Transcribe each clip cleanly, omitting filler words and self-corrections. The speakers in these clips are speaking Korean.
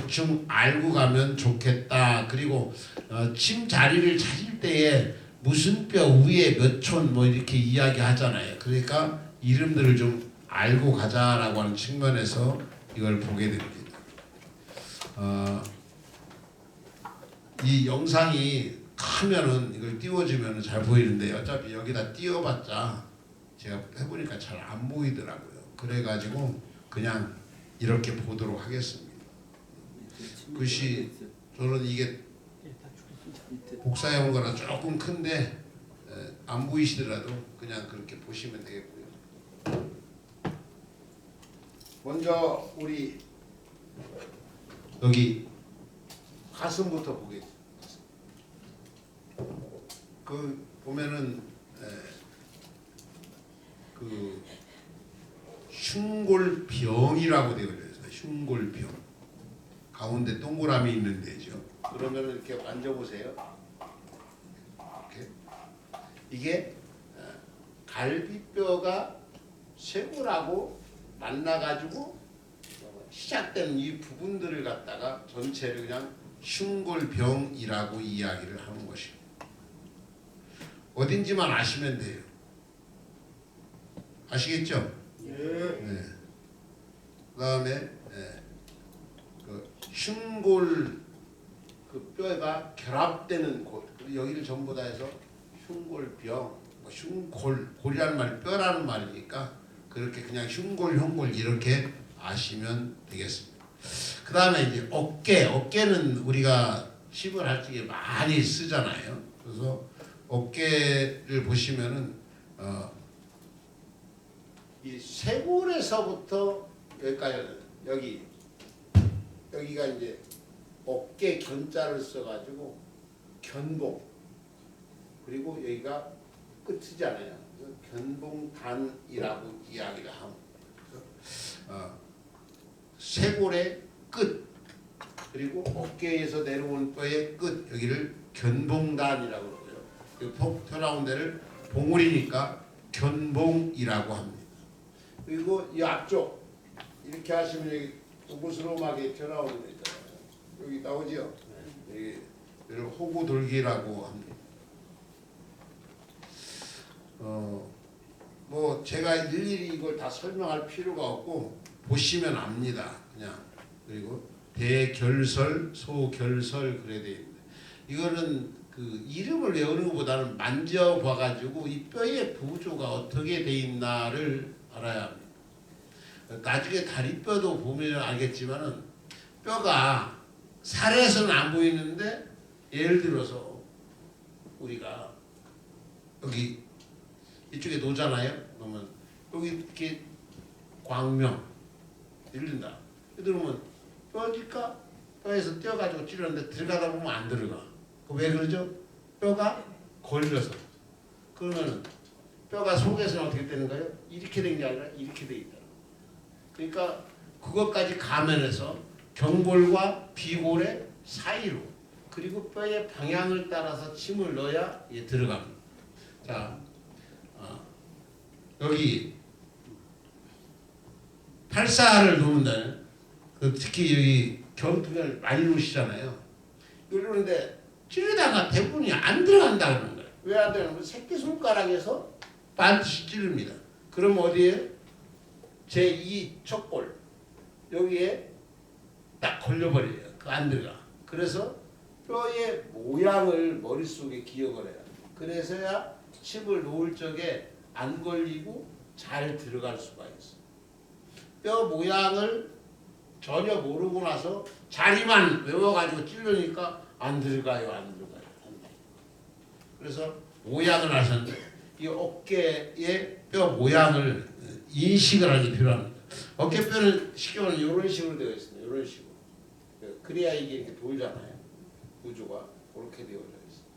대충 알고 가면 좋겠다. 그리고 침 자리를 찾을 때에 무슨 뼈 위에 몇 촌 뭐 이렇게 이야기하잖아요. 그러니까 이름들을 좀 알고 가자라고 하는 측면에서 이걸 보게 됩니다. 이 영상이 크면은 이걸 띄워주면 잘 보이는데 어차피 여기다 띄워봤자 제가 해보니까 잘 안 보이더라고요. 그래가지고 그냥 이렇게 보도록 하겠습니다. 글씨 저는 이게 복사해온 거라 조금 큰데 안 보이시더라도 그냥 그렇게 보시면 되겠고요. 먼저 우리 여기 가슴부터 보겠습니다. 그 보면은 그 흉골병이라고 되어 있어요. 흉골병 가운데 동그라미 있는 데죠. 그러면 이렇게 만져보세요. 이렇게 이게 갈비뼈가 쇄골하고 만나가지고 시작된 이 부분들을 갖다가 전체를 그냥 흉골병이라고 이야기를 하는 것입니다. 어딘지만 아시면 돼요. 아시겠죠? 네. 그다음에 그 흉골 그 뼈가 결합되는 곳, 여기를 전부 다 해서 흉골병, 뭐 골이라는 말이 뼈라는 말이니까 그렇게 그냥 흉골 이렇게 아시면 되겠습니다. 그 다음에 이제 어깨는 우리가 힘을 할 적에 많이 쓰잖아요. 그래서 어깨를 보시면은 이 쇄골에서부터 여기까지 여기가 이제 어깨 견자를 써가지고 견봉, 그리고 여기가 끝이잖아요. 견봉단이라고 이야기를 합니다. 쇄골의 끝, 그리고 어깨에서 내려오는 뼈의 끝, 여기를 견봉단이라고 그러고요. 폭 튀어나온 데를 봉우리니까 견봉이라고 합니다. 그리고 이 앞쪽 이렇게 하시면 여기 우스름하게 튀어나오는 데 있잖아요. 여기 나오죠? 여기를 호구돌기라고 합니다. 뭐 제가 일일이 이걸 다 설명할 필요가 없고 보시면 압니다. 그냥. 그리고 대결설, 소결설 그래 돼 있는데 이거는 그 이름을 외우는 것보다는 만져봐가지고 이 뼈의 구조가 어떻게 돼 있나를 알아야 합니다. 나중에 다리뼈도 보면 알겠지만은 뼈가 살에서는 안 보이는데 예를 들어서 우리가 여기 이쪽에 놓잖아요. 그러면 여기 이렇게 광명 들린다. 그러면 뼈니까 뼈에서 떼어가지고 찌르는데 들어가다 보면 안 들어가. 왜 그러죠? 뼈가 걸려서. 그러면 뼈가 속에서는 어떻게 되는 거예요? 이렇게 된 게 아니라 이렇게 돼 있다. 그러니까 그것까지 감안해서 경골과 비골의 사이로 그리고 뼈의 방향을 따라서 침을 넣어야 이게 들어갑니다. 자, 여기 팔사를 놓는다는 특히 여기 겨울투기를 많이 놓으시잖아요. 이러는데 찌르다가 대부분이 안 들어간다 그러는 거예요. 왜 안 들어가냐면 새끼손가락에서 반드시 찌릅니다. 그럼 어디에? 제2 척골 여기에 딱 걸려버려요. 그 안 들어가. 그래서 뼈의 모양을 머릿속에 기억을 해요. 그래서야 침을 놓을 적에 안 걸리고 잘 들어갈 수가 있어요. 뼈 모양을 전혀 모르고 나서 자리만 외워가지고 찔르니까 안 들어가요. 그래서 모양을 하셨는데 이 어깨의 뼈 모양을 인식을 하기 필요합니다. 어깨뼈는 쉽게 말하면 이런 식으로 되어 있습니다. 이런 식으로. 그래야 이게 이렇게 돌잖아요. 구조가 그렇게 되어져 있습니다.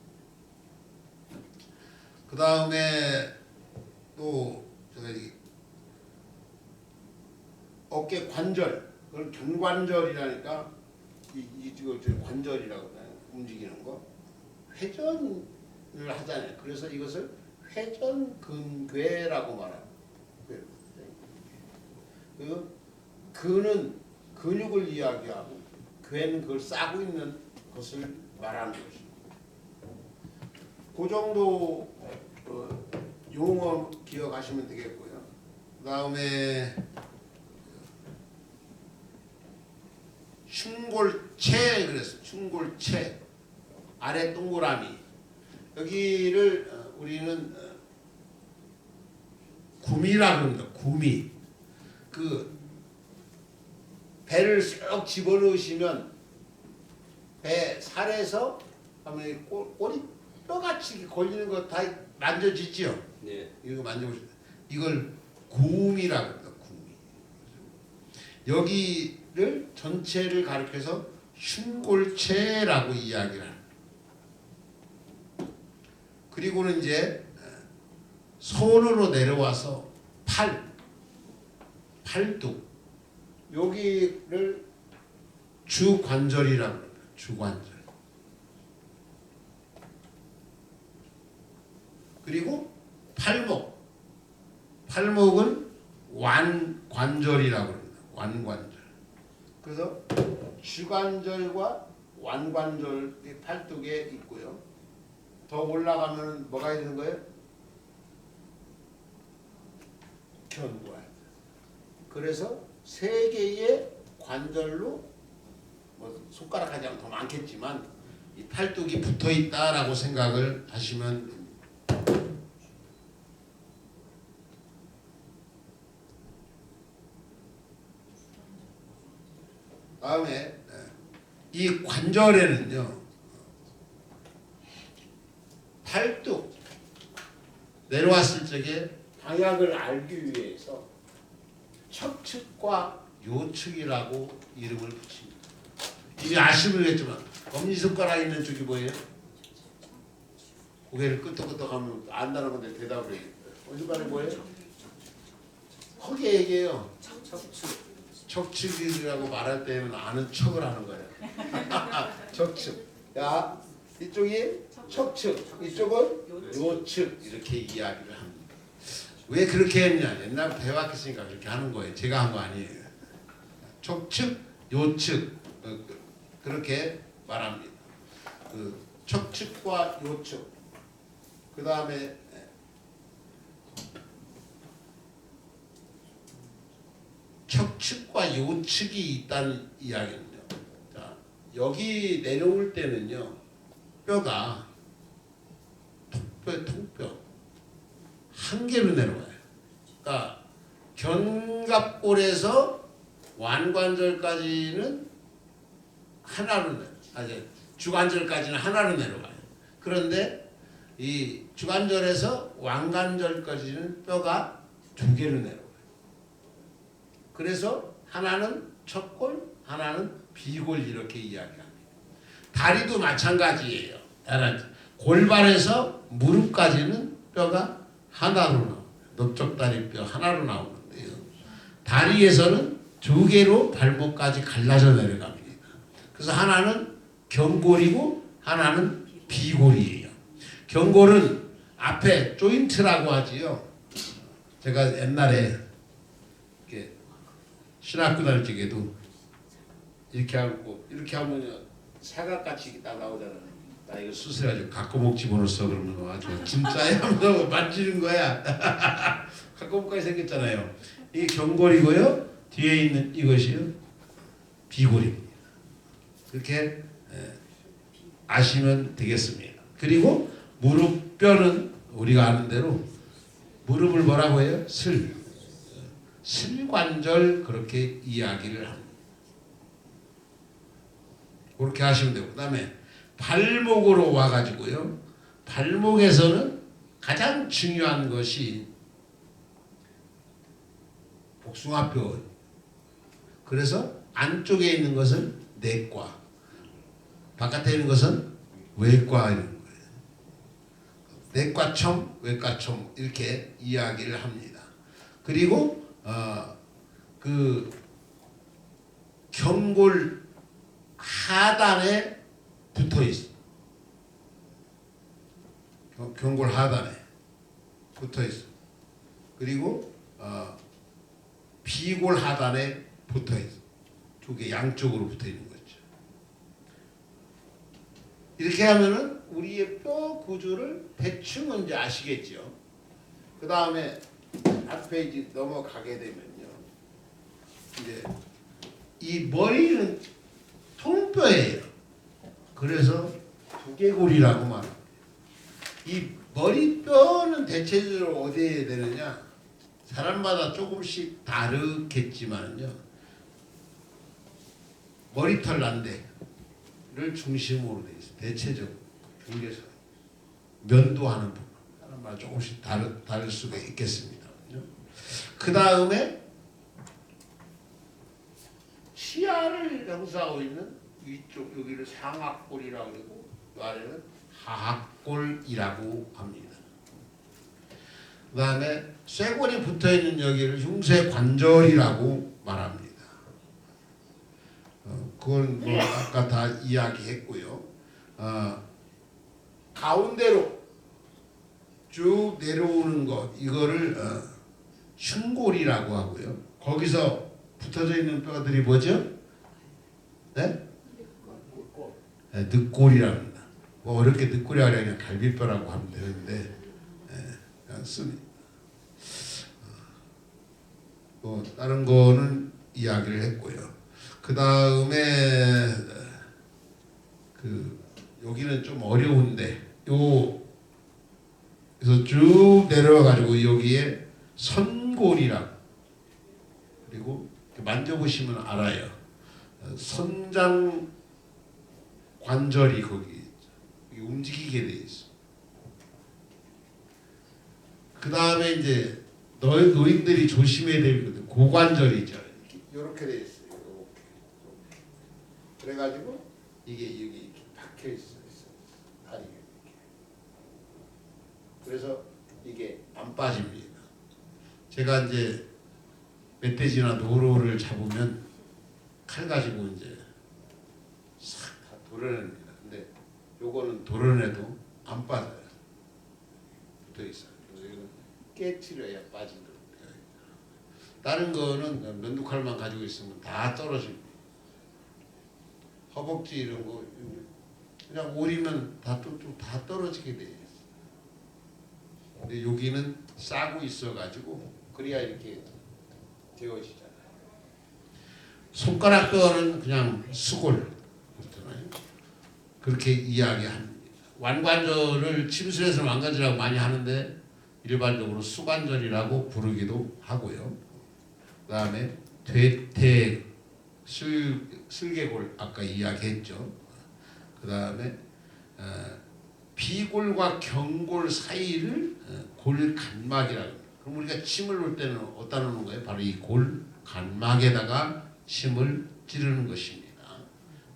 그 다음에 또 어깨 관절, 그걸 견관절이라니까 이걸 관절이라고 하잖아요. 움직이는 거. 회전을 하잖아요. 그래서 이것을 회전근괴라고 말합니다. 그 근은 근육을 이야기하고 괜 그걸 싸고 있는 것을 말하는 것입니다. 그 정도 용어 기억하시면 되겠고요. 그 다음에 흉골체 그랬어. 흉골체 아래 동그라미 여기를 우리는 구미라 그럽니다. 구미 그 배를 쏙 집어넣으시면 배 살에서 하면 꼬리 뼈같이 걸리는 거 다 만져지죠. 네. 이거 만져보시면 이걸 구미라고 합니다. 구미. 여기를 전체를 가리켜서 흉골체라고 이야기를 합니다. 그리고는 이제 손으로 내려와서 팔뚝 여기를 주관절이라고 합니다. 주관절. 그리고 팔목은 완관절이라고 합니다. 완관절. 그래서 주관절과 완관절이 팔뚝에 있고요. 더 올라가면 뭐가 있는 거예요? 견관. 그래서 세 개의 관절로 뭐 손가락 하지 않고 더 많겠지만 이 팔뚝이 붙어 있다라고 생각을 하시면 됩니다. 다음에 이 관절에는요 팔뚝 내려왔을 적에 방향을 알기 위해서 척측과 요측이라고 이름을 붙입니다. 이게 아시겠지만 엄지손가락 있는 쪽이 뭐예요? 고개를 끄덕끄덕하면 안다는 건데 대답을 해요. 엄지손가락이 뭐예요? 크게 얘기해요. 척측이라고 말할 때는 아는 척을 하는 거예요. 척측. 야 이쪽이 척측, 이쪽은 요측 이렇게 이야기를 합니다. 왜 그렇게 했냐? 옛날 배웠으니까 그렇게 하는 거예요. 제가 한 거 아니에요. 척측, 요측 그렇게 말합니다. 그 척측과 요측. 그 다음에 척측과 요측이 있다는 이야기는요. 자, 여기 내려올 때는요. 뼈가 통뼈 한 개로 내려와요. 그러니까 견갑골에서 완관절까지는 하나로 주관절까지는 하나로 내려와요. 그런데 이 주관절에서 완관절까지는 뼈가 두 개로 내려와요. 그래서 하나는 척골, 하나는 비골 이렇게 이야기합니다. 다리도 마찬가지예요. 골반에서 무릎까지는 뼈가 하나로 나옵니다. 넓적다리뼈 하나로 나오는데요. 다리에서는 두 개로 발목까지 갈라져 내려갑니다. 그래서 하나는 견골이고 하나는 비골이에요. 견골은 앞에 조인트라고 하지요. 제가 옛날에 이렇게 신학교 다닐 적에도 이렇게 하고 이렇게 하면 사각같이 딱 나오잖아요. 나 이거 수술해가지고 갖고목 집어넣었어 그러면 아주 진짜야 하면서 만지는 거야. 갖고목까지 생겼잖아요. 이게 견골이고요. 뒤에 있는 이것이요 비골입니다. 그렇게 아시면 되겠습니다. 그리고 무릎뼈는 우리가 아는 대로 무릎을 뭐라고 해요? 슬관절 그렇게 이야기를 합니다. 그렇게 하시면 되고, 그 다음에 발목으로 와가지고요. 발목에서는 가장 중요한 것이 복숭아뼈. 그래서 안쪽에 있는 것은 내과, 바깥에 있는 것은 외과 이런 거예요. 내과청, 외과청 이렇게 이야기를 합니다. 그리고 그 견골 하단에 붙어 있어. 견골 하단에 붙어 있어. 그리고 비골 하단에 붙어 있어. 두 개 양쪽으로 붙어 있는 거죠. 이렇게 하면은 우리의 뼈 구조를 대충 이제 아시겠죠. 그 다음에 한 페이지 넘어가게 되면요. 이제 이 머리는 통뼈예요. 그래서 두개골이라고 말합니다. 이 머리뼈는 대체적으로 어디에 되느냐? 사람마다 조금씩 다르겠지만요. 머리털 난대를 중심으로 돼 있어요. 대체적으로 중개사 면도하는 부분 사람마다 조금씩 다를 수가 있겠습니다. 그 다음에 치아를 형성하고 있는 위쪽 여기를 상악골이라고 그러고 이 아래는 하악골이라고 합니다. 그 다음에 쇄골이 붙어있는 여기를 흉쇄관절이라고 말합니다. 그건 뭐 아까 다 이야기했고요. 가운데로 쭉 내려오는 것 이거를 흉골이라고 하고요. 거기서 붙어져 있는 뼈들이 뭐죠? 네? 네, 늑골이라고 합니다. 뭐 어렵게 늑골이라고 그냥 갈비뼈라고 하면 되는데 그냥 씁니다. 뭐 다른 거는 이야기를 했고요. 그 다음에 여기는 좀 어려운데 그래서 쭉 내려와 가지고 여기에 선골이랑 그리고 만져보시면 알아요. 선장 관절이 거기 움직이게 돼 있어. 그 다음에 이제 노인들이 조심해야 되거든. 고관절이죠. 이렇게 돼 있어요. 이렇게. 그래가지고 이게 여기 이렇게 박혀 있어요. 다리가 이렇게. 그래서 이게 안 빠집니다. 제가 이제 멧돼지나 노루를 잡으면 칼 가지고 이제 싹 다 도려냅니다. 근데 요거는 도려내도 안 빠져요. 붙어 있어요. 그래서 이건 깨트려야 빠진다. 다른 거는 면도칼만 가지고 있으면 다 떨어집니다. 허벅지 이런 거 그냥 오리면 다 떨어지게 돼 있어요. 근데 여기는 싸고 있어가지고 그래야 이렇게 되어지잖아요. 손가락 뼈는 그냥 수골 그렇잖아요. 그렇게 이야기합니다. 완관절을 침술해서 완관절이라고 많이 하는데 일반적으로 수관절이라고 부르기도 하고요. 그 다음에 퇴퇴 슬개골 아까 이야기했죠. 그 다음에 비골과 경골 사이를 골간막이라고 합니다. 그럼 우리가 침을 놓을 때는 어디다 놓는 거예요? 바로 이 골간막에다가 침을 찌르는 것입니다.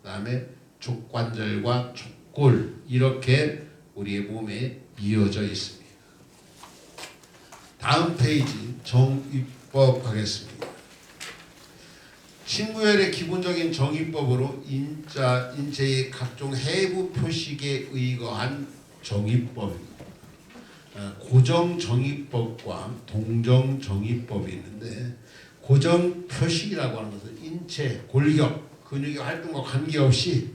그 다음에 족관절과 족골 이렇게 우리의 몸에 이어져 있습니다. 다음 페이지 정의법 하겠습니다. 친구열의 기본적인 정의법으로 인체의 각종 해부 표식에 의거한 정의법입니다. 고정 정의법과 동정 정의법이 있는데 고정 표식이라고 하는 것은 인체, 골격, 근육의 활동과 관계없이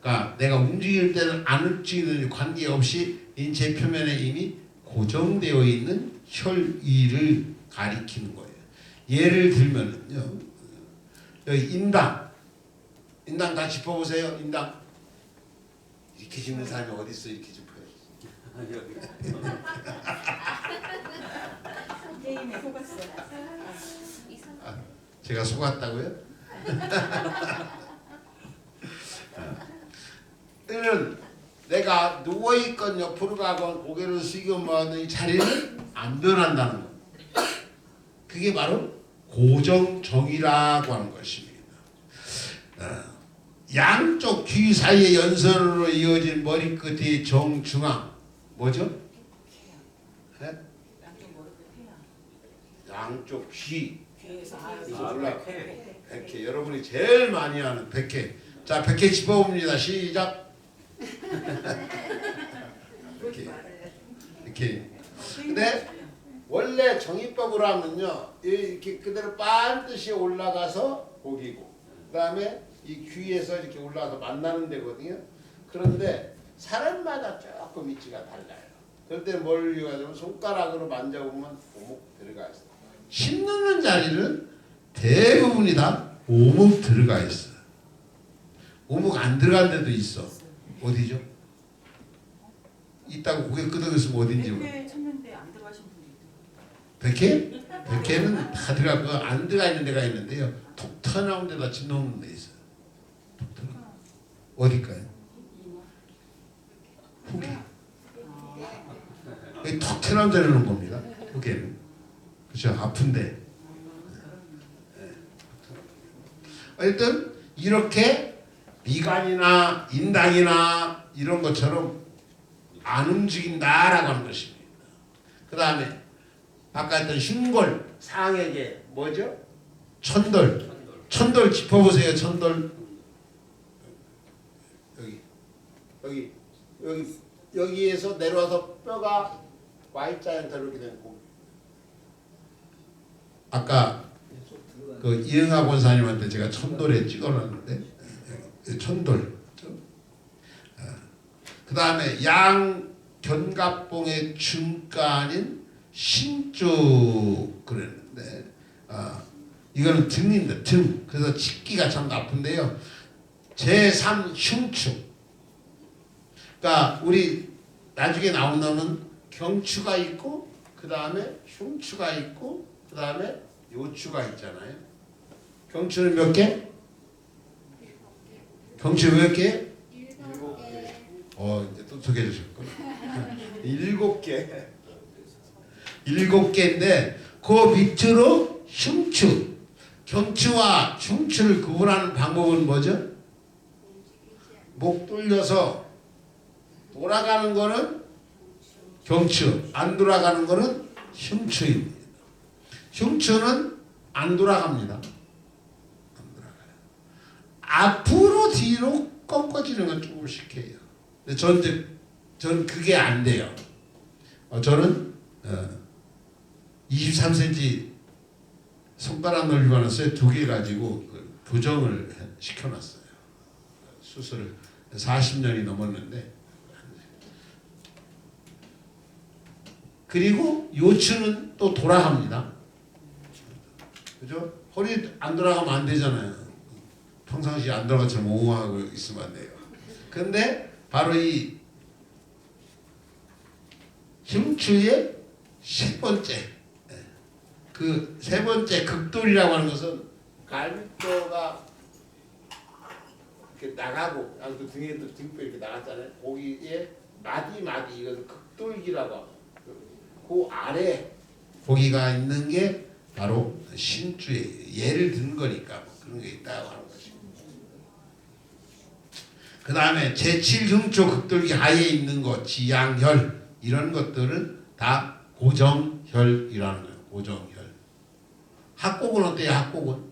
그러니까 내가 움직일 때는 안 움직이는 관계없이 인체 표면에 이미 고정되어 있는 혈위를 가리키는 거예요. 예를 들면요. 여기 인당 다 짚어보세요. 인당 이렇게 짚는 사람이 어디 있어? 이렇게 짚어요. 게임에 속았어. 제가 속았다고요? 때는 내가 누워있건 옆으로 가건 고개를 숙이건 뭐하든 이 자리는 안 변한다는 것. 그게 바로 고정정이라고 하는 것입니다. 양쪽 귀 사이의 연선으로 이어진 머리끝의 정중앙 뭐죠? 네? 양쪽 귀 올라 백회. 여러분이 제일 많이 하는 백회. 자, 백회 짚어봅니다. 시작. 이렇게. 근데 원래 정의법으로 하면요 이렇게 그대로 반드시 올라가서 거기고 그 다음에 이 귀에서 이렇게 올라가서 만나는 데거든요. 그런데 사람마다 조금 위치가 달라요. 그럴 때 뭘 이용하냐면 손가락으로 만져보면 오목 들어가 있어요. 힘 넣는 자리는 대부분이 다 오목 들어가 있어요. 오목 안 들어간 데도 있어. 어디죠? 있다고 고개 끄덕였으면 어딘지 모르겠어요. 백회 찾는데 안 들어가신 분이 있더라고요. 백회? 백회는 다 들어가고 안 들어가 있는 데가 있는데요. 톡 튀어나온 데다 짓놓는 데 있어요. 톡 튀어. 어딜까요? 후계. 여기 톡 튀어나온 데를 놓은 겁니다. 후계는. 그렇죠. 아픈데. 어쨌든 이렇게 미간이나 인당이나 이런 것처럼 안 움직인다라고 하는 것입니다. 그 다음에 아까 했던 흉골 상액에 뭐죠? 천돌. 천돌 짚어보세요. 천돌. 여기에서 내려와서 뼈가 Y자 형태로 이렇게 된 거. 아까 그 이응하 권사님한테 제가 천돌에 찍어놨는데 천돌. 그 다음에 양 견갑봉의 중간인 신쭉 그랬는데 이거는 등인데 등. 그래서 찢기가 참 나쁜데요. 제3 흉추. 그러니까 우리 나중에 나온 놈은 경추가 있고 그 다음에 흉추가 있고 그 다음에 요추가 있잖아요. 경추는 몇 개? 경추 몇 개? 7개. 이제 또 소개해 주셨구나. 7개. 7개인데 그 밑으로 흉추. 경추와 흉추를 구분하는 방법은 뭐죠? 목 돌려서 돌아가는 거는 경추, 안 돌아가는 거는 흉추입니다. 흉추는 안 돌아갑니다. 안 돌아가요. 앞으로 뒤로 꺾어지는 건 조금씩 해요. 근데 전 그게 안 돼요. 저는 23cm 손가락 넓이만한 쇠 2개 가지고 교정을 시켜놨어요. 수술을 40년이 넘었는데. 그리고 요추는 또 돌아갑니다. 그죠? 허리 안 돌아가면 안 되잖아요. 평상시에 안 돌아가처럼 옹호하고 있으면 안 돼요. 근데 바로 이 흉추의 세 번째, 그 세 번째 극돌이라고 하는 것은 갈비뼈가 이렇게 나가고, 그 등에도 등뼈 이렇게 나갔잖아요. 거기에 마디 이것을 극돌기라고 합니다. 그 아래 고기가 있는 게 바로 신주의 예를 든 거니까 뭐 그런 게 있다고 하는 것입니다. 그 다음에 제7흉추 극돌기 하에 있는 것, 지양혈 이런 것들은 다 고정혈이라는 거예요. 고정혈. 합곡은 어때요? 합곡은?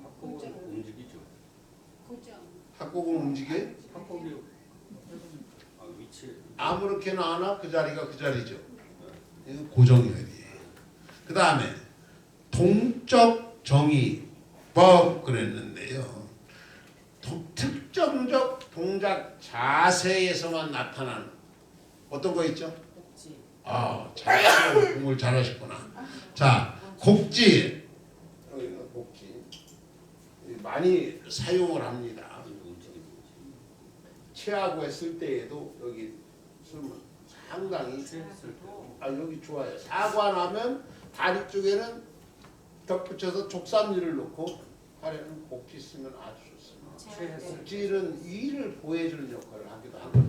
합곡은 움직이죠. 합곡은 움직여요? 합곡이 위치. 아무렇게나 하나 그 자리가 그 자리죠. 이건 고정혈이에요. 그 다음에 동적 정의법 그랬는데요. 특정적 동작 자세에서만 나타나는 어떤 거 있죠? 복지. 잘 공부를 잘하셨구나. 자, 곡지. 곡지. 많이 사용을 합니다. 체하고 했을 때에도 여기 쓰면 상당히 여기 좋아요. 사과 나면 다리 쪽에는 덧붙여서 족삼리를 놓고 팔에는 곡지 쓰면 아주 좋습니다. 곡지는 위를 보여주는 역할을 하기도 하고.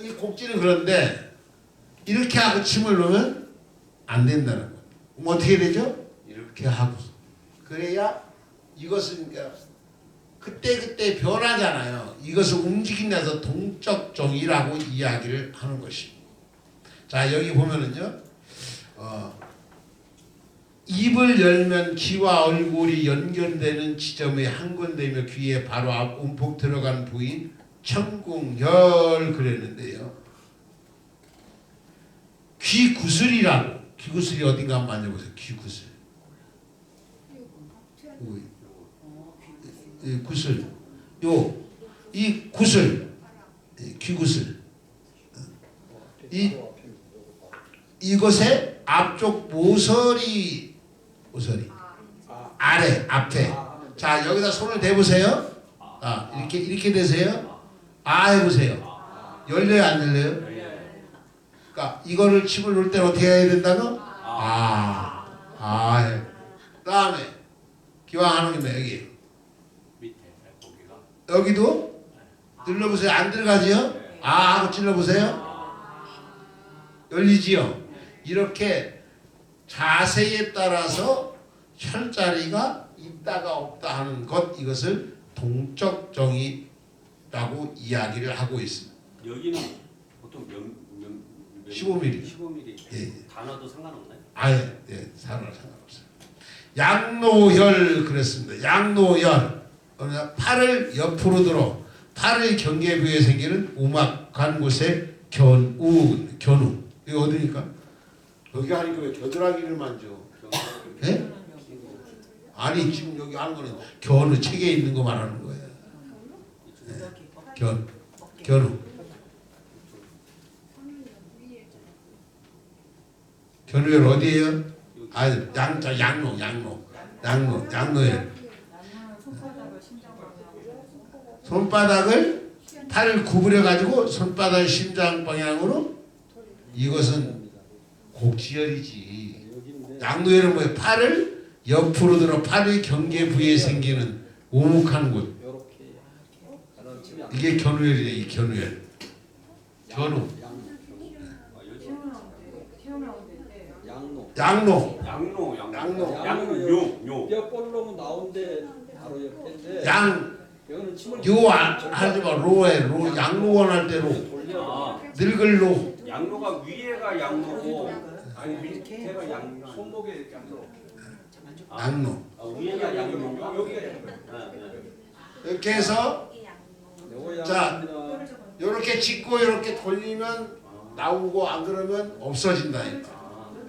이 곡지는 그런데 이렇게 하고 침을 넣으면 안 된다는 거예요. 그럼 어떻게 되죠? 이렇게 하고 그래야 이것은 그러니까 그때 변하잖아요. 이것을 움직인다서 동적 정의라고 이야기를 하는 것입니다. 자, 여기 보면은요. 입을 열면 귀와 얼굴이 연결되는 지점에 한건되며 귀에 바로 앞 움푹 들어간 부위인 천궁혈 그랬는데요. 귀구슬이라고. 귀구슬이 어딘가 한번 만져보세요. 귀구슬. 구슬. 이 구슬, 귀구슬, 이것의 앞쪽 모서리 아래 앞에. 자, 여기다 손을 대보세요. 이렇게 대세요. 해보세요. 열려요, 안 열려요? 그러니까 이거를 침을 놓을 때 어떻게 해야 된다고? 그다음에 기왕하는 김에 여기 밑에 고기가 여기도 눌러보세요. 안 들어가지요? 하고 찔러보세요. 열리지요? 이렇게 자세에 따라서 혈자리가 있다가 없다 하는 것, 이것을 동적정이라고 이야기를 하고 있습니다. 여기는 보통 15mm. 15mm. 예. 단어도 상관없나요? 상관없어요. 양노혈 그랬습니다. 양노혈. 팔을 옆으로 들어 팔의 경계부에 생기는 우막한 곳에 견우. 이거 어디니까? 여기 하니까 왜 겨드랑이를 만져? 예? 아니 지금 여기 하는 거는 견우, 책에 있는 거 말하는 거예요. 견우. 견우혈 어디예요? 양노혈. 손바닥을 팔을 구부려 가지고 손바닥을 심장 방향으로. 이것은 곡지혈이지. 양노혈은 뭐예요? 팔을 옆으로 들어 팔의 경계 부위에 생기는 오목한 곳. 이게 견우혈이에요. 이 견우혈. 견우. 양노. 뼈볼로면 나온데 바로 옆인데. 하지 마. 로에 양로원 할 때로. 늙을 로. 양로가 위에가 양로고 아니 밑에가 양로. 손목에 양로. 양로. 위에가 양로. 여기가 양로. 이렇게 해서 자, 이렇게 짚고 이렇게 돌리면 나오고, 안 그러면 없어진다.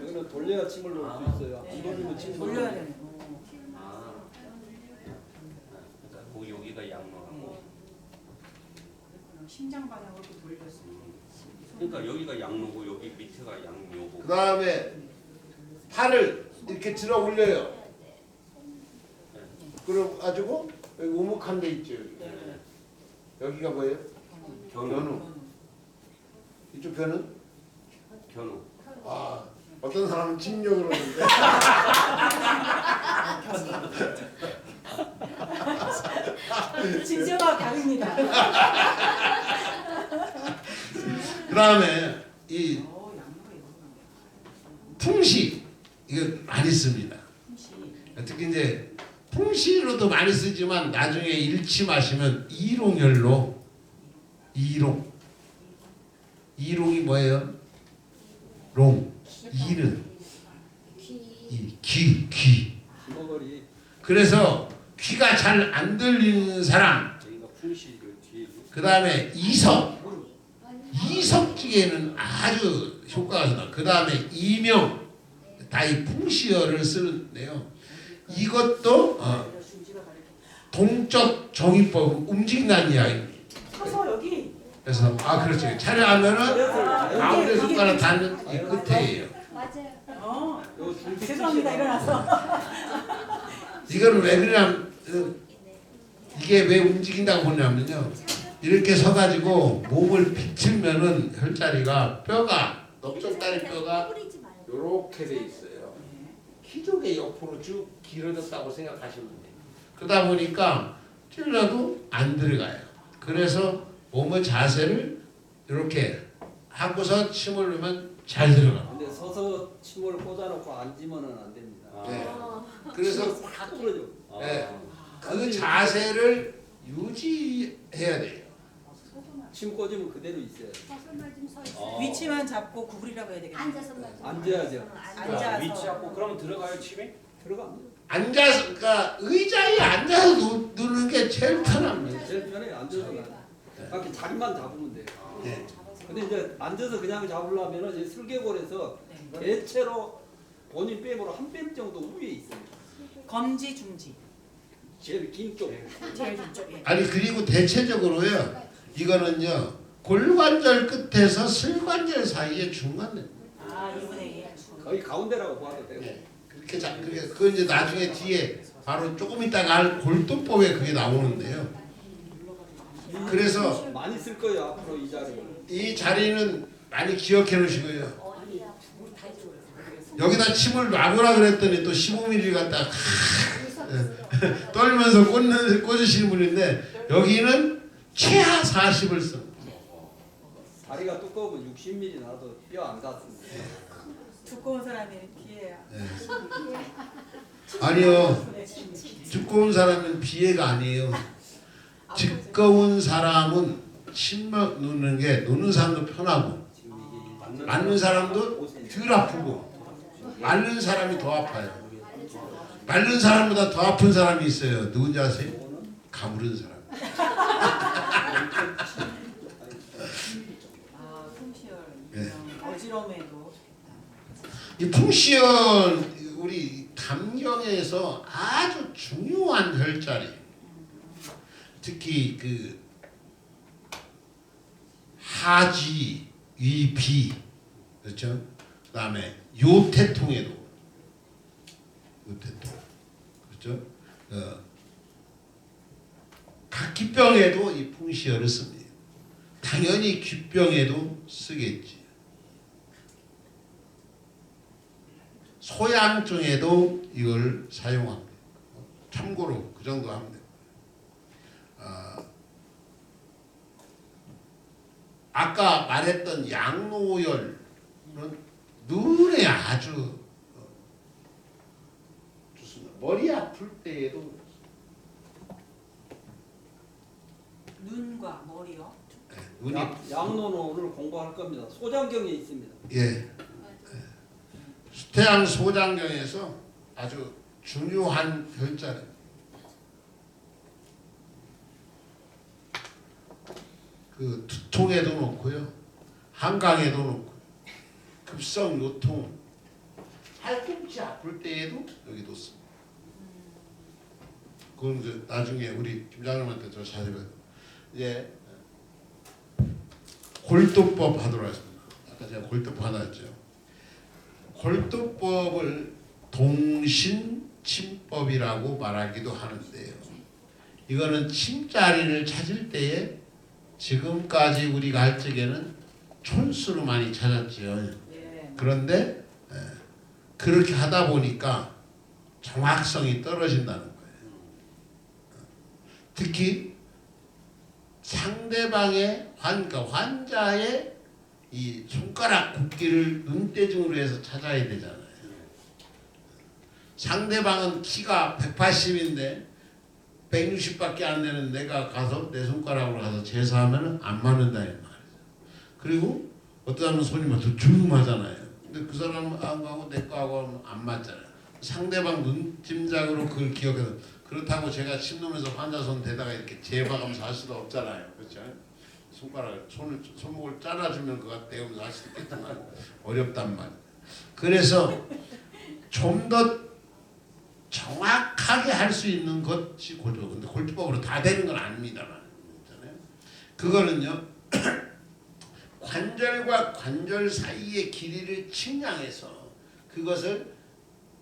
여기는 돌려야 침을 놓을 수 있어요. 안 돌리면 침 돌려야 되네. 그러니까 여기가 양로하고 심장 방향으로 돌렸어. 그러니까 여기가 양로고 여기 밑에가 양요고. 그 다음에 팔을 이렇게 들어 올려요. 그래 가지고 여기 우묵한 데 있죠. 여기가 뭐예요? 견우. 이쪽 편은? 견우. 어떤 사람은 침력을 하는데. 진정한 각입니다. 그 다음에 이 풍시, 이거 많이 씁니다. 특히 이제 풍시로도 많이 쓰지만 나중에 일침하시면 이롱혈로. 이롱이 뭐예요? 이는 귀. 귀머거리. 그래서 귀가 잘 안 들리는 사람. 여기가 풍시 뒤에. 그 다음에 이석기에는 아주 효과가 좋다. 그 다음에 이명, 다 이 풍시어를 쓰는데요. 이것도 동적 정의법, 움직인다는 이야기입니다. 서서 여기. 그래서 그렇죠. 촬영하면은 아무리 손가락 닿는 이 끝에예요. 맞아요. 죄송합니다. 일어나서. 이거는 왜 그러냐면, 이게 왜 움직인다고 보냐면요. 이렇게 서가지고 몸을 비틀면은 혈자리가 뼈가, 넓적다리 뼈가 이렇게 돼 있어요. 키조개 옆으로 쭉 길어졌다고 생각하시면 돼요. 그러다 보니까 찔러도 안 들어가요. 그래서 몸의 자세를 이렇게 하고서 침을 넣으면 잘 들어가. 근데 서서 침을 꽂아놓고 앉으면은 안 됩니다. 네. 그래서 확 부러져. 네. 그 자세를 유지해야 돼요. 침 꽂으면 그대로 있어요. 위치만 잡고 구부리라고 해야 되겠네. 앉아야죠. 앉아서. 위치 잡고 그러면 들어가요 침이? 들어갑니다. 앉아서, 그러니까 의자에 앉아서 누는 게 제일 편합니다. 제일 편해 앉아서 이렇게 자리만 잡으면 돼요. 네. 근데 이제 앉아서 그냥 잡으려면은 이제 슬개골에서 대체로 본인 뺨으로 한 뺨 정도 위에 있어요. 검지 중지. 제일 긴 쪽. 제일 왼쪽에. 아니 그리고 대체적으로요. 이거는요. 골관절 끝에서 슬관절 사이에 중간에. 아, 2분의 2. 거의 가운데라고 봐도 되고. 네. 그렇게 그 이제 나중에 뒤에 바로 조금 있다가 할 골도법에 그게 나오는데요. 그래서 많이 쓸 거예요 앞으로 이 자리. 이 자리는 많이 기억해 놓으시고요. 여기다 침을 놔보라 그랬더니 또 15mm 갖다 떨면서 꽂으시는 분인데 여기는 최하 40을 씁니다. 다리가 두꺼우면 60mm 나도 뼈 안 닿습니다. 두꺼운 사람이 피해야. 아니요. 두꺼운 사람은 비애가 아니에요. 두꺼운 사람은 침 놓는 사람도 편하고 맞는 사람도 덜 아프고 마른 사람이 더 아파요. 마른 사람보다 더 아픈 사람이 있어요. 누군지 아세요? 가무른 사람. 아, 풍시열. 네. 어지럼에도. 이 풍시연 우리 감경에서 아주 중요한 혈자리. 특히 그 하지, 위비, 그렇죠? 그다음에 요태통에도, 그렇죠? 각기병에도 이 풍시열을 씁니다. 당연히 귀병에도 쓰겠지. 소양증에도 이걸 사용합니다. 참고로 그 정도 하면 돼요. 아까 말했던 양노열은 눈에 아주 좋습니다. 머리 아플 때에도 눈과 머리요. 눈이 양노는 오늘 공부할 겁니다. 소장경에 있습니다. 예. 수태양 소장경에서 아주 중요한 혈자리입니다. 그 두통에도 놓고요, 한강에도 놓고, 급성 요통, 팔꿈치 아플 때에도 여기 놓습니다. 그건 이제 나중에 우리 김장님한테 저 자세히 이제 골도법 하도록 하겠습니다. 아까 제가 골도법 하나 했죠. 골도법을 동신침법이라고 말하기도 하는데요. 이거는 침자리를 찾을 때에 지금까지 우리가 할 적에는 촌수로 많이 찾았죠. 예. 그런데 그렇게 하다 보니까 정확성이 떨어진다는 거예요. 특히 상대방의 그러니까 환자의 이 손가락 굵기를 눈대중으로 해서 찾아야 되잖아요. 상대방은 키가 180인데 160밖에 안 되는 내가 가서 내 손가락으로 가서 제사하면 안 맞는다 이 말이죠. 그리고 어떤 사람은 손이 막 두툼하잖아요. 근데 그 사람 하고 내 거하고 안 맞잖아요. 상대방 눈짐작으로 그걸 기억해서 그렇다고 제가 침 놓으면서 환자 손 대다가 이렇게 재봐가면서 할 수도 없잖아요. 그렇죠? 손목을 잘라주면 그거 떼우면서 할 수도 있겠지만 어렵단 말이에요. 그래서 좀 더 정확하게 할 수 있는 것이 고조. 근데 골두법으로 다 되는 건 아닙니다만. 그거는요. 관절과 관절 사이의 길이를 측량해서 그것을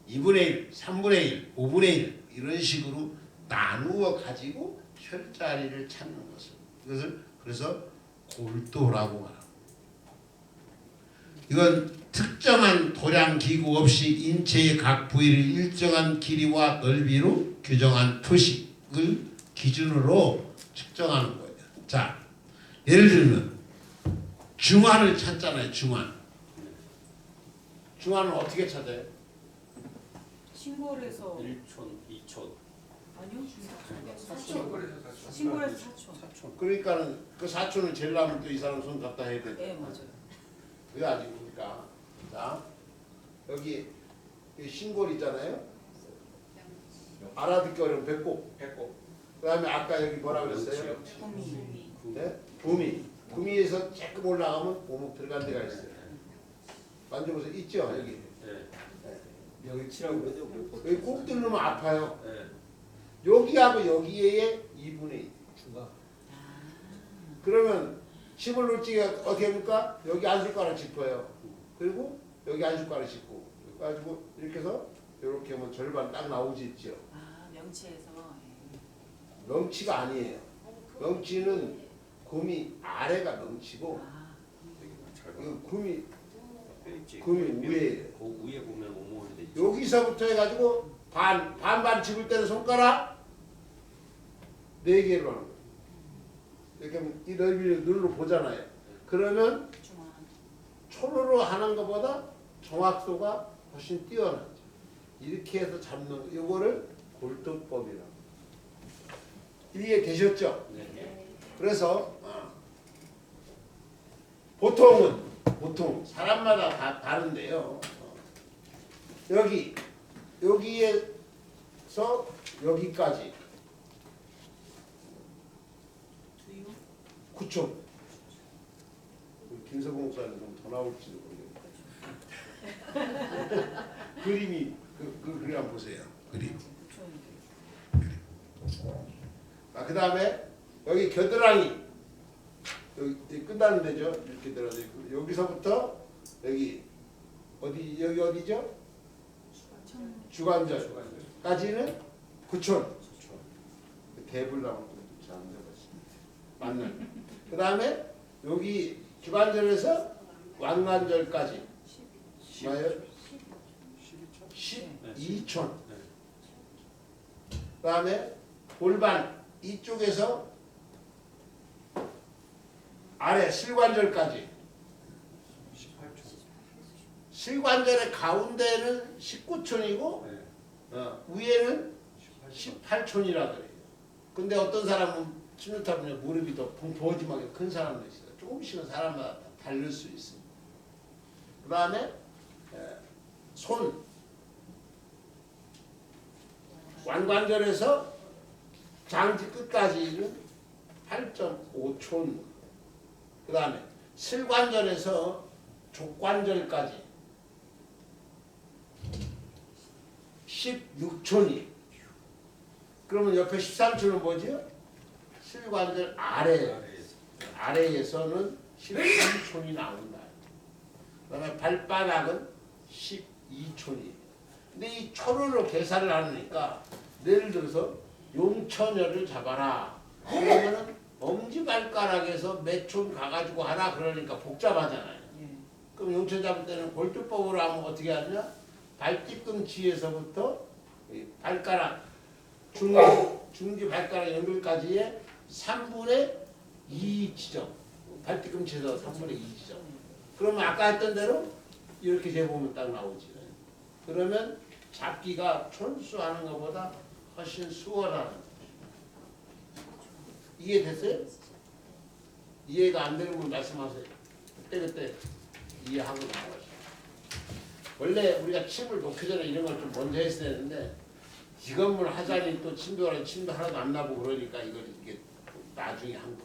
2분의 1, 3분의 1, 5분의 1 이런 식으로 나누어 가지고 혈자리를 찾는 것을. 이것을 그래서 골도라고 말합니다. 이건 특정한 도량 기구 없이 인체의 각 부위를 일정한 길이와 넓이로 규정한 표식을 기준으로 측정하는 거예요. 자, 예를 들면 중환을 찾잖아요. 중환은 어떻게 찾아요? 신고를 해서 1촌, 2촌. 아니요. 신고를 해서 4초. 그러니까는 그 4초는 제일 나면 또 이 사람 손 갖다 해야 돼. 네, 맞아요. 그게 아니니까. 자, 여기 신골 있잖아요. 알아듣기 어려운 배꼽. 그다음에 아까 여기 뭐라 그랬어요? 구미. 네? 구미. 구미에서 조금 올라가면 오목 들어간 데가 있어요. 만져보세요. 있죠? 여기. 네. 여기 치라고 그러죠. 여기 꼭 뚫으면 아파요. 네. 여기하고 여기에 2분의 1. 주가. 그러면 침을 놓치게 어떻게 합니까? 여기 안 숟가락 짚어요. 그리고 여기 안 숟가락 짚고 가지고 이렇게 해서 이렇게 하면 절반 딱 나오지 있죠. 아, 명치에서. 예. 명치가 아니에요. 명치는 굼이 아래가 명치고 아, 이거 굼이 있지. 위에예요. 그 위에 보면 오목이 돼 있지. 여기서부터 해가지고 반반 집을 때는 손가락 4개로 하는 거예요. 이렇게 하면 이 넓이를 눈으로 보잖아요. 그러면 중앙. 초로로 하는 것보다 정확도가 훨씬 뛰어나죠. 이렇게 해서 잡는 거. 이거를 골두법이라고. 이해되셨죠? 네. 그래서 보통 사람마다 다 다른데요. 여기에서 여기까지 두유. 9초. 김서봉 목사님 좀 더 나올지도 모르겠어요. 그림이 그 그림 한번 보세요. 그림. 그 다음에 여기 겨드랑이 여기 끝나는 데죠. 이렇게 들어가서 여기서부터 여기 여기 어디죠? 주관절까지는 9촌. 대불나무 잘안 잡았습니다. 맞는. 그 다음에 여기 주관절에서 왕관절까지 뭐예요? 12촌. 그 다음에 골반 이쪽에서 아래 실관절까지 18초. 실관절의 가운데는 19촌이고 네. 위에는 18촌이라 그래요. 근데 어떤 사람은 침뱉다 보면 무릎이 더 벙벙하게 큰 사람도 있어요. 조금씩은 사람마다 다를 수 있습니다. 그 다음에 손 완관절에서 장지 끝까지는 8.5촌. 그 다음에 실관절에서 족관절까지 16촌이. 그러면 옆에 13촌은 뭐죠? 실관절 아래에서는 13촌이 나온다. 그 다음에 발바닥은 12촌이에요. 근데 이 초로로 계산을 하니까 예를 들어서 용처녀를 잡아라. 그러면은 엄지발가락에서 몇 촌 가가지고 하라 그러니까 복잡하잖아요. 예. 그럼 용처 잡을 때는 골두법으로 하면 어떻게 하냐? 발뒤꿈치에서부터 이 발가락 중지 발가락 연결까지의 3분의 2 지점. 발뒤꿈치에서 3분의 2 지점. 그러면 아까 했던 대로 이렇게 재보면 딱 나오지. 그러면 잡기가 촌수하는 것보다 훨씬 수월하는 거죠. 이해됐어요? 이해가 안 되는 분 말씀하세요. 그때 이해하고 나가시죠. 원래 우리가 침을 놓기 전에 이런 걸 좀 먼저 했어야 되는데 이 건물 하자니 또 침도 하나도 안 나고 그러니까 이게 나중에 한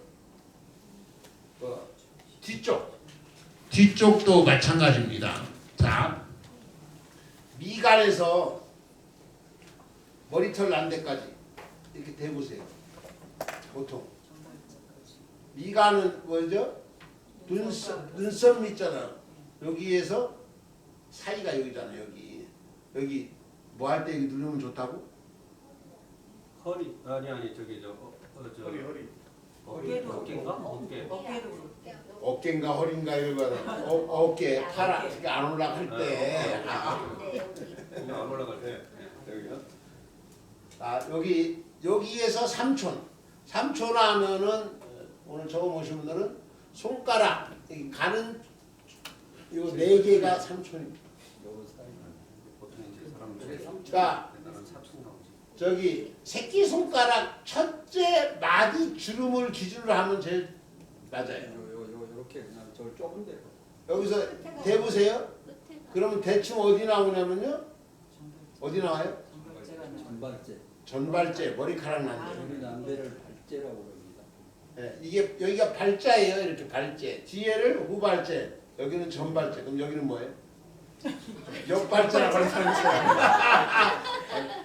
거예요. 뒤쪽도 마찬가지입니다. 자, 미간에서 머리털 난 데까지 이렇게 대보세요. 보통 미간은 뭐죠? 눈썹 밑잖아. 여기에서 사이가 여기잖아. 여기 뭐 할 때 여기 누르면 좋다고? 허리 아니 저기 허리. 어깨인가? 어깨. 어깨도 그렇고. 어깨인가 허리인가 이러면 어깨 팔 안 올라갈 때. 그냥 안 올라갈 때. 여기요? 여기에서 3촌. 3촌 하면은 오늘 적어 보신 분들은 손가락 가는 요 4개가 3촌입니다. 요 사이. 보통 이제 사람들이 그러니까 나는 사촌 나오지. 저기 새끼 손가락 첫째 마디 주름을 기준으로 하면 제일 맞아요. 요렇게 그냥 저 좁은 데로. 여기서 대보세요. 그러면 대충 어디 나오냐면요. 어디 나와요? 정발제가 나와. 전발제. 전발제, 머리카락 난 데. 우리 남배를 발제라고 합니다. 네, 이게 여기가 발자예요. 이렇게 발제. 뒤에를 후발제. 여기는 전발제. 그럼 여기는 뭐예요? 역발자라고 하는 거야.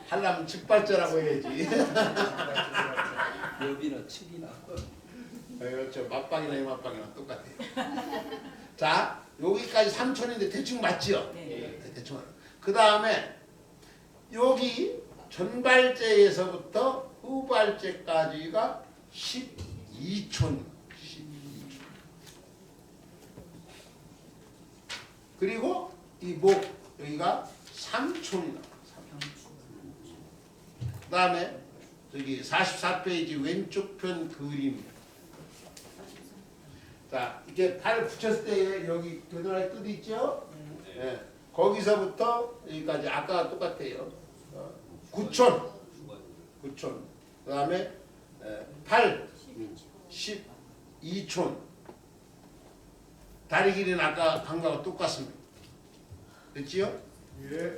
하려면 측발자라고 해야지. 여비나 측이나. 그렇죠. 맞방이나 이맞방이나 똑같아요. 자, 여기까지 3천인데 대충 맞지요? 네. 대충. 그 다음에 여기 전발제에서부터 후발제까지가 12촌. 그리고 이 목 여기가 3촌이다. 그 다음에 저기 44페이지 왼쪽 편 그림. 자, 이게 팔 붙였을 때 여기 겨드랑이 끝 있죠? 네. 거기서부터 여기까지 아까 똑같아요. 9촌. 9촌. 그 다음에 8, 12촌. 다리 길이는 아까 한 거하고 똑같습니다. 됐지요? 예.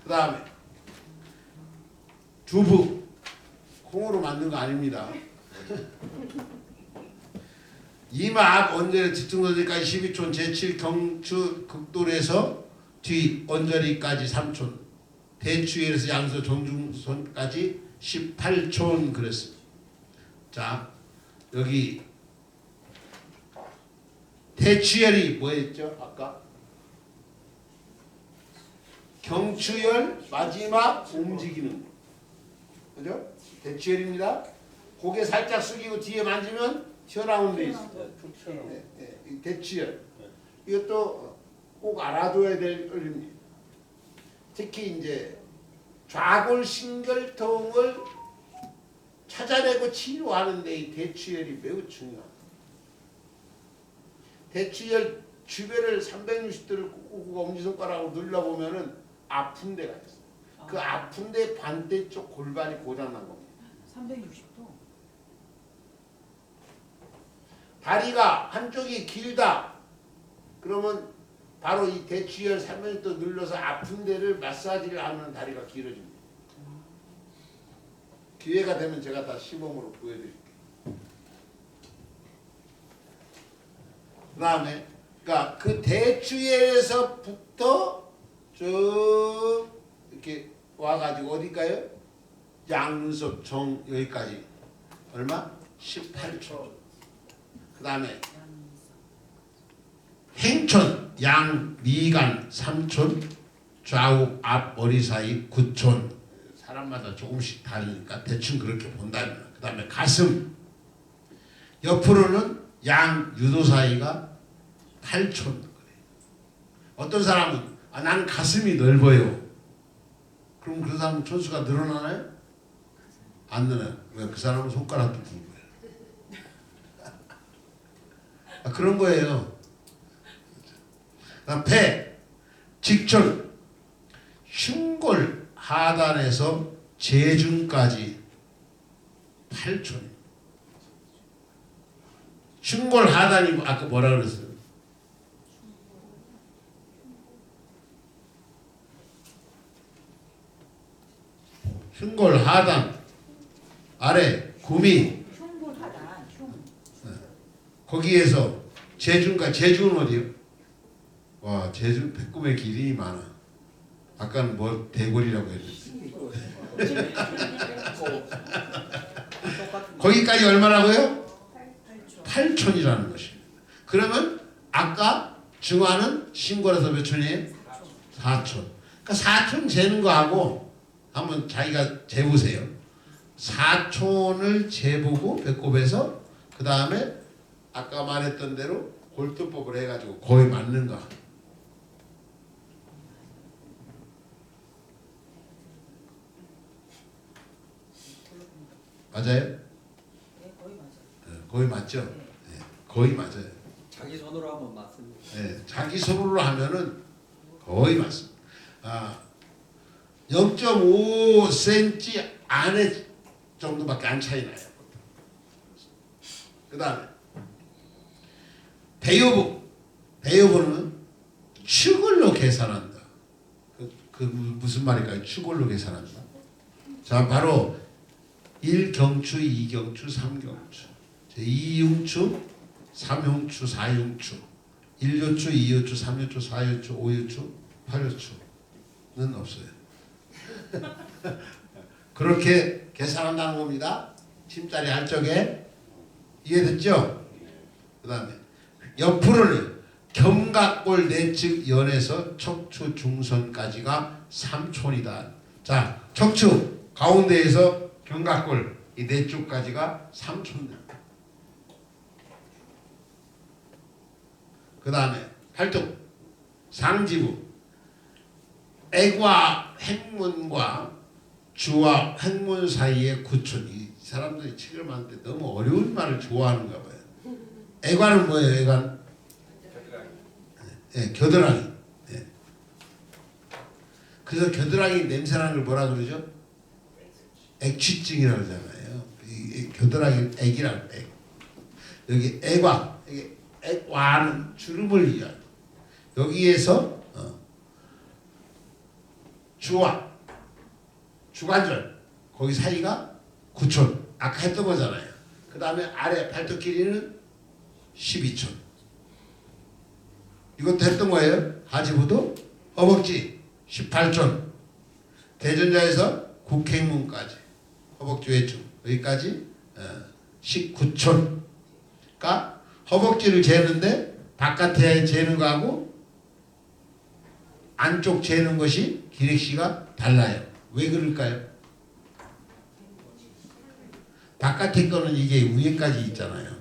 그 다음에 주부. 콩으로 만든 거 아닙니다. 이마 앞 언저리 뒤통수까지 12촌, 제7 경추 극돌에서 뒤 언저리까지 3촌, 대추에서 양서 정중선까지 18촌 그랬습니다. 자, 여기 대추열이 뭐였죠? 아까 경추열 마지막 움직이는 거. 그죠? 대추열입니다. 고개 살짝 숙이고 뒤에 만지면 튀어나오는 데 있어요. 이 대추열. 이것도 꼭 알아둬야 될 원리입니다. 특히 이제 좌골신결통을 찾아내고 치료하는데 이 대추열이 매우 중요합니다. 대추열 주변을 360도를 꾹꾹 엄지손가락으로 눌러보면은 아픈 데가 있어요. 그 아픈 데 반대쪽 골반이 고장난 겁니다. 360도. 다리가 한쪽이 길다. 그러면 바로 이 대추열 360도 눌러서 아픈 데를 마사지를 하면 다리가 길어집니다. 기회가 되면 제가 다 시범으로 보여드릴게요. 그 다음에 그러니까 그 대추열에서부터 쭉 이렇게 와가지고 어디까요? 양눈썹 정 여기까지 얼마? 18초. 그 다음에 행촌 양미간 3촌, 좌우 앞 머리 사이 9촌. 사람마다 조금씩 다르니까 대충 그렇게 본다면. 그 다음에 가슴 옆으로는 양 유도 사이가 8촌. 어떤 사람은 나는 가슴이 넓어요. 그럼 그 사람은 촌수가 늘어나나요? 안 늘어나요. 왜? 그 사람은 손가락도 굵은 거예요. 그런 거예요. 배, 직촌, 흉골 하단에서 재중까지 8촌. 흉골 하단이 아까 뭐라 그랬어요? 흉골 하단 아래 구미 흉골 하단. 흉. 거기에서 제주까지. 제주는 어디요? 와, 제주 배꼽의 길이 많아. 아까는 뭐 대골이라고 했는데 거기까지 얼마라고요? 8촌이라는 것입니다. 그러면 아까 중화는 신골에서 몇 촌이에요? 4촌. 그러니까 4촌 재는 거하고 한번 자기가 재보세요. 4촌을 재보고 배꼽에서 그 다음에 아까 말했던 대로 골두법을 해가지고 거의 맞는가. 맞아요? 네, 거의 맞아요. 거의 맞죠? 네, 거의 맞아요. 자기 손으로 하면 맞습니다. 네, 자기 손으로 하면은 거의 맞습니다. 0.5cm 안에 정도밖에 안 차이 나요. 그 다음에 배요부는 축을로 계산한다. 그 무슨 말일까요? 축을로 계산한다. 자, 바로 1경추, 2경추, 3경추, 2흉추, 3흉추, 4흉추, 1요추, 2요추, 3요추, 4요추, 5요추, 8요추는 없어요. 그렇게 계산한다는 겁니다. 침자리 할 적에. 이해됐죠? 그 다음에 옆으로는 견갑골 내측 연에서 척추 중선까지가 3촌이다. 자, 척추 가운데에서 견갑골 이 네 쪽까지가 3촌이다. 그 다음에 팔뚝 상지부 애과 행문과 주와 행문 사이의 구촌. 이 사람들이 책을 만들 때 너무 어려운 말을 좋아하는가 봐요. 애관은 뭐예요? 애관? 예, 겨드랑이. 예. 그래서 겨드랑이 냄새나는 걸 뭐라 그러죠? 액취증이라고 그러잖아요. 이 겨드랑이 액이라고 액. 여기 애관. 이게 액와는 주름을 이야기. 여기에서 주와 주관절 거기 사이가 9촌. 아까 했던 거잖아요. 그 다음에 아래 팔뚝 길이는 12촌. 이것도 했던 거예요. 하지부도 허벅지 18촌. 대전자에서 국행문까지 허벅지 외축 여기까지 19촌. 그러니까 허벅지를 재는데 바깥에 재는 거하고 안쪽 재는 것이 기렉씨가 달라요. 왜 그럴까요? 바깥에 거는 이게 위에까지 있잖아요.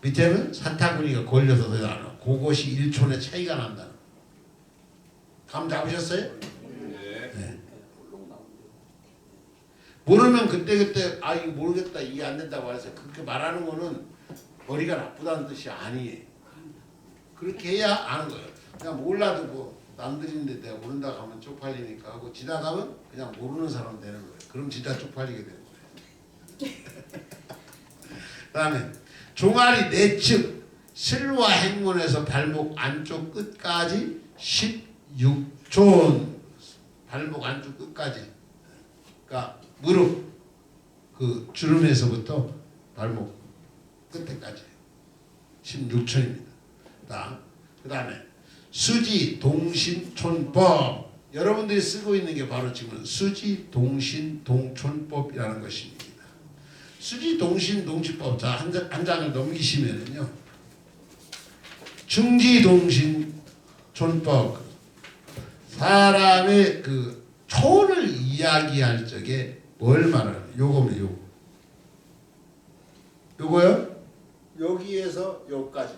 밑에는 사타구니가 걸려서 들어가는 그것이 1촌의 차이가 난다. 감 잡으셨어요? 네. 모르면 그때그때 아 이거 모르겠다 이해 안 된다고 해서 그렇게 말하는 거는 머리가 나쁘다는 뜻이 아니에요. 그렇게 해야 아는 거예요. 그냥 몰라도 뭐 남들인데 내가 모른다고 하면 쪽팔리니까 하고 지나가면 그냥 모르는 사람 되는 거예요. 그럼 진짜 쪽팔리게 되는 거예요. 그 다음에 종아리 내측 슬와 행문에서 발목 안쪽 끝까지 16촌. 발목 안쪽 끝까지. 그러니까 무릎 그 주름에서부터 발목 끝에까지 16촌입니다. 그 다음에 수지동신촌법. 여러분들이 쓰고 있는 게 바로 지금 수지동신동촌법이라는 것입니다. 수지동신동촌법. 자, 한 장을 넘기시면은요. 중지동신촌법. 사람의 그 촌을 이야기할 적에 뭘 말하는? 요거면 요거. 요거요? 여기에서 여기까지.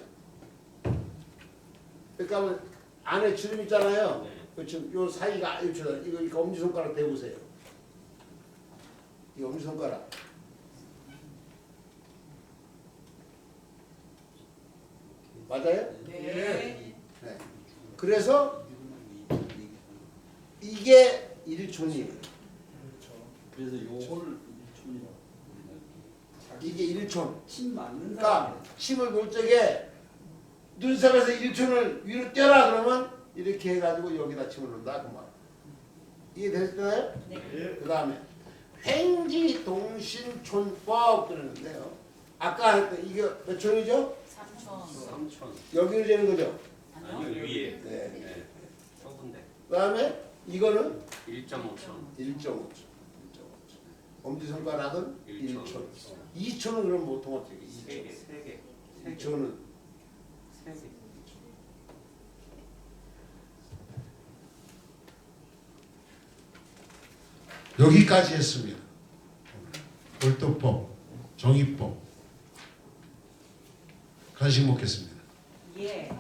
그러니까 안에 주름 있잖아요. 그렇죠. 요 사이가 이거 엄지손가락 대보세요. 이 엄지손가락. 맞아요? 네. 네. 그래서 이게 1촌이에요. 그래서 요거를 1촌이라고. 이게 1촌. 침 맞는 그러니까 사람. 침을 볼 적에 눈썹에서 1촌을 위로 떼라 그러면 이렇게 해가지고 여기다 침을 넣는다 그 말. 이해됐어요? 네. 그 다음에 횡지동신촌법 그러는데요. 아까 했던 이게 몇 촌이죠? 3촌. 3촌. 여기를 재는 거죠. 아니요 위에. 네. 네. 좁은데. 그 다음에 이거는 1.5촌. 1.5촌. 엄지손가락은 1촌. 1촌. 2촌은 그럼 보통 어떻게? 3개. 3개. 2촌은 3개. 여기까지 했습니다. 골도법, 정의법. 간식 먹겠습니다. 예.